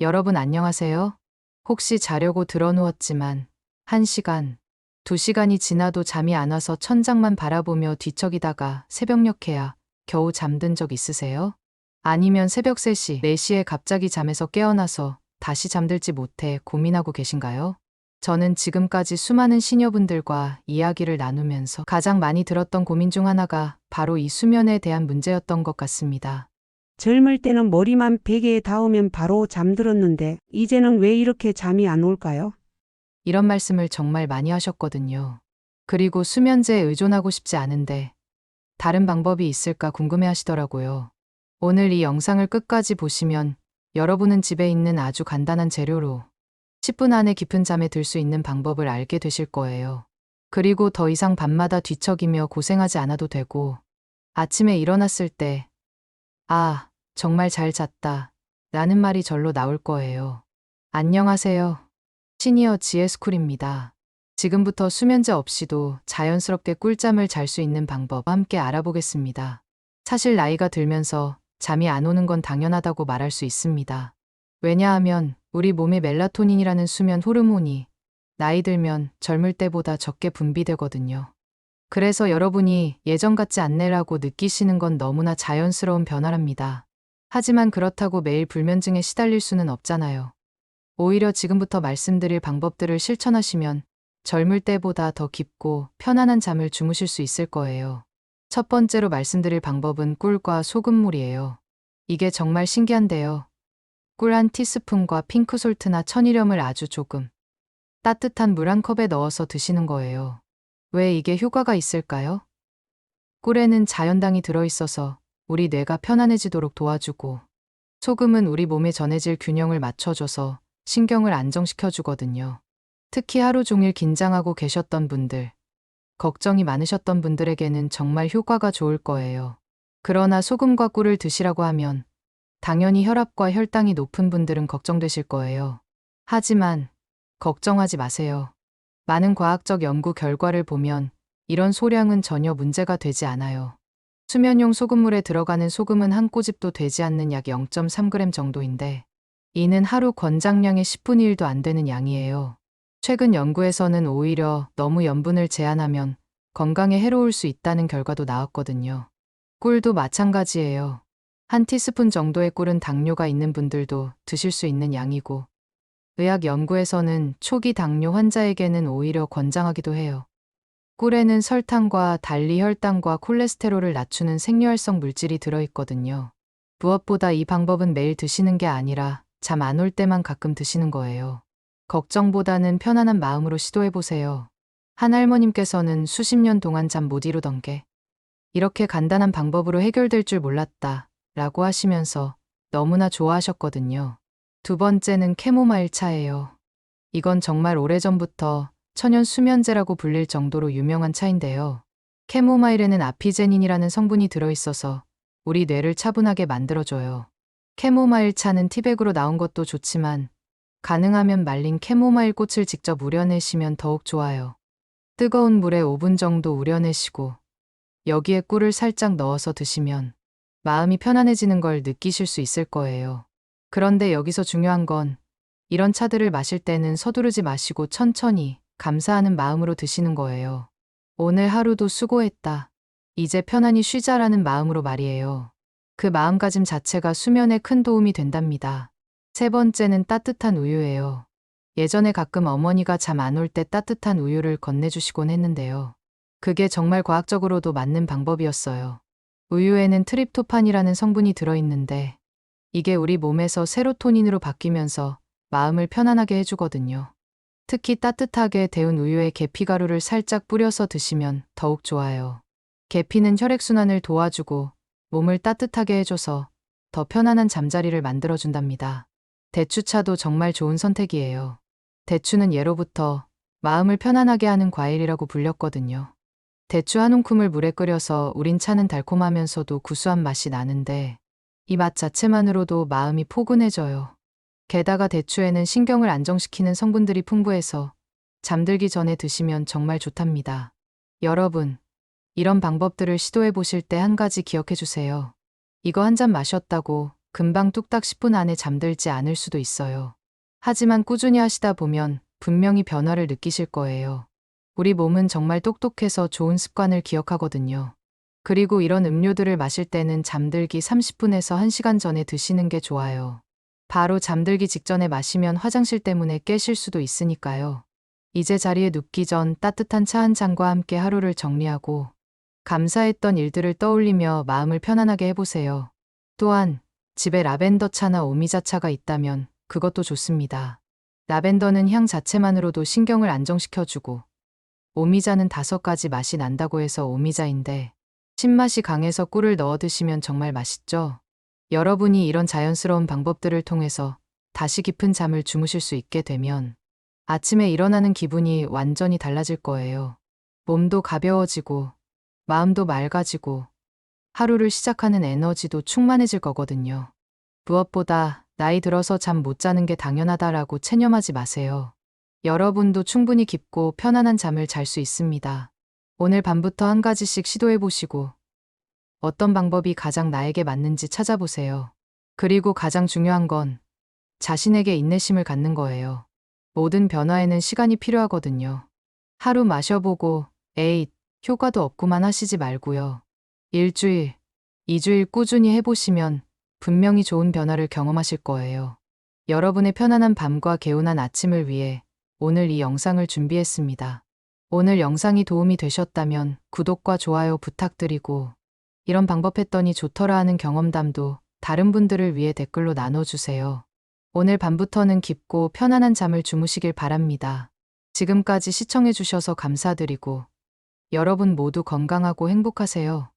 여러분 안녕하세요? 혹시 자려고 들어누웠지만 1시간, 2시간이 지나도 잠이 안 와서 천장만 바라보며 뒤척이다가 새벽녘에야 겨우 잠든 적 있으세요? 아니면 새벽 3시, 4시에 갑자기 잠에서 깨어나서 다시 잠들지 못해 고민하고 계신가요? 저는 지금까지 수많은 시니어분들과 이야기를 나누면서 가장 많이 들었던 고민 중 하나가 바로 이 수면에 대한 문제였던 것 같습니다. 젊을 때는 머리만 베개에 닿으면 바로 잠들었는데 이제는 왜 이렇게 잠이 안 올까요? 이런 말씀을 정말 많이 하셨거든요. 그리고 수면제에 의존하고 싶지 않은데 다른 방법이 있을까 궁금해 하시더라고요. 오늘 이 영상을 끝까지 보시면 여러분은 집에 있는 아주 간단한 재료로 10분 안에 깊은 잠에 들 수 있는 방법을 알게 되실 거예요. 그리고 더 이상 밤마다 뒤척이며 고생하지 않아도 되고 아침에 일어났을 때 아, 정말 잘 잤다 라는 말이 절로 나올 거예요. 안녕하세요. 시니어 지혜스쿨입니다. 지금부터 수면제 없이도 자연스럽게 꿀잠을 잘 수 있는 방법 함께 알아보겠습니다. 사실 나이가 들면서 잠이 안 오는 건 당연하다고 말할 수 있습니다. 왜냐하면 우리 몸의 멜라토닌이라는 수면 호르몬이 나이 들면 젊을 때보다 적게 분비되거든요. 그래서 여러분이 예전 같지 않네라고 느끼시는 건 너무나 자연스러운 변화랍니다. 하지만 그렇다고 매일 불면증에 시달릴 수는 없잖아요. 오히려 지금부터 말씀드릴 방법들을 실천하시면 젊을 때보다 더 깊고 편안한 잠을 주무실 수 있을 거예요. 첫 번째로 말씀드릴 방법은 꿀과 소금물이에요. 이게 정말 신기한데요. 꿀 한 티스푼과 핑크솔트나 천일염을 아주 조금 따뜻한 물 한 컵에 넣어서 드시는 거예요. 왜 이게 효과가 있을까요? 꿀에는 자연당이 들어있어서 우리 뇌가 편안해지도록 도와주고, 소금은 우리 몸의 전해질 균형을 맞춰줘서 신경을 안정시켜주거든요. 특히 하루 종일 긴장하고 계셨던 분들, 걱정이 많으셨던 분들에게는 정말 효과가 좋을 거예요. 그러나 소금과 꿀을 드시라고 하면 당연히 혈압과 혈당이 높은 분들은 걱정되실 거예요. 하지만 걱정하지 마세요. 많은 과학적 연구 결과를 보면 이런 소량은 전혀 문제가 되지 않아요. 수면용 소금물에 들어가는 소금은 한 꼬집도 되지 않는 약 0.3g 정도인데 이는 하루 권장량의 10분의 1도 안 되는 양이에요. 최근 연구에서는 오히려 너무 염분을 제한하면 건강에 해로울 수 있다는 결과도 나왔거든요. 꿀도 마찬가지예요. 한 티스푼 정도의 꿀은 당뇨가 있는 분들도 드실 수 있는 양이고, 의학 연구에서는 초기 당뇨 환자에게는 오히려 권장하기도 해요. 꿀에는 설탕과 달리 혈당과 콜레스테롤을 낮추는 생리활성 물질이 들어있거든요. 무엇보다 이 방법은 매일 드시는 게 아니라 잠 안 올 때만 가끔 드시는 거예요. 걱정보다는 편안한 마음으로 시도해보세요. 한 할머님께서는 수십 년 동안 잠 못 이루던 게 이렇게 간단한 방법으로 해결될 줄 몰랐다 라고 하시면서 너무나 좋아하셨거든요. 두 번째는 캐모마일 차예요. 이건 정말 오래전부터 천연 수면제라고 불릴 정도로 유명한 차인데요. 캐모마일에는 아피제닌이라는 성분이 들어있어서 우리 뇌를 차분하게 만들어줘요. 캐모마일 차는 티백으로 나온 것도 좋지만 가능하면 말린 캐모마일 꽃을 직접 우려내시면 더욱 좋아요. 뜨거운 물에 5분 정도 우려내시고 여기에 꿀을 살짝 넣어서 드시면 마음이 편안해지는 걸 느끼실 수 있을 거예요. 그런데 여기서 중요한 건 이런 차들을 마실 때는 서두르지 마시고 천천히 감사하는 마음으로 드시는 거예요. 오늘 하루도 수고했다. 이제 편안히 쉬자라는 마음으로 말이에요. 그 마음가짐 자체가 수면에 큰 도움이 된답니다. 세 번째는 따뜻한 우유예요. 예전에 가끔 어머니가 잠 안 올 때 따뜻한 우유를 건네주시곤 했는데요. 그게 정말 과학적으로도 맞는 방법이었어요. 우유에는 트립토판이라는 성분이 들어있는데 이게 우리 몸에서 세로토닌으로 바뀌면서 마음을 편안하게 해주거든요. 특히 따뜻하게 데운 우유에 계피가루를 살짝 뿌려서 드시면 더욱 좋아요. 계피는 혈액순환을 도와주고 몸을 따뜻하게 해줘서 더 편안한 잠자리를 만들어준답니다. 대추차도 정말 좋은 선택이에요. 대추는 예로부터 마음을 편안하게 하는 과일이라고 불렸거든요. 대추 한 움큼을 물에 끓여서 우린 차는 달콤하면서도 구수한 맛이 나는데 이 맛 자체만으로도 마음이 포근해져요. 게다가 대추에는 신경을 안정시키는 성분들이 풍부해서 잠들기 전에 드시면 정말 좋답니다. 여러분, 이런 방법들을 시도해 보실 때 한 가지 기억해 주세요. 이거 한 잔 마셨다고 금방 뚝딱 10분 안에 잠들지 않을 수도 있어요. 하지만 꾸준히 하시다 보면 분명히 변화를 느끼실 거예요. 우리 몸은 정말 똑똑해서 좋은 습관을 기억하거든요. 그리고 이런 음료들을 마실 때는 잠들기 30분에서 1시간 전에 드시는 게 좋아요. 바로 잠들기 직전에 마시면 화장실 때문에 깨실 수도 있으니까요. 이제 자리에 눕기 전 따뜻한 차 한 잔과 함께 하루를 정리하고 감사했던 일들을 떠올리며 마음을 편안하게 해보세요. 또한 집에 라벤더 차나 오미자 차가 있다면 그것도 좋습니다. 라벤더는 향 자체만으로도 신경을 안정시켜주고 오미자는 5가지 맛이 난다고 해서 오미자인데 신맛이 강해서 꿀을 넣어 드시면 정말 맛있죠. 여러분이 이런 자연스러운 방법들을 통해서 다시 깊은 잠을 주무실 수 있게 되면 아침에 일어나는 기분이 완전히 달라질 거예요. 몸도 가벼워지고 마음도 맑아지고 하루를 시작하는 에너지도 충만해질 거거든요. 무엇보다 나이 들어서 잠 못 자는 게 당연하다라고 체념하지 마세요. 여러분도 충분히 깊고 편안한 잠을 잘 수 있습니다. 오늘 밤부터 한 가지씩 시도해 보시고 어떤 방법이 가장 나에게 맞는지 찾아보세요. 그리고 가장 중요한 건 자신에게 인내심을 갖는 거예요. 모든 변화에는 시간이 필요하거든요. 하루 마셔보고 에잇, 효과도 없구만 하시지 말고요. 일주일, 2주일 꾸준히 해보시면 분명히 좋은 변화를 경험하실 거예요. 여러분의 편안한 밤과 개운한 아침을 위해 오늘 이 영상을 준비했습니다. 오늘 영상이 도움이 되셨다면 구독과 좋아요 부탁드리고 이런 방법 했더니 좋더라 하는 경험담도 다른 분들을 위해 댓글로 나눠주세요. 오늘 밤부터는 깊고 편안한 잠을 주무시길 바랍니다. 지금까지 시청해주셔서 감사드리고 여러분 모두 건강하고 행복하세요.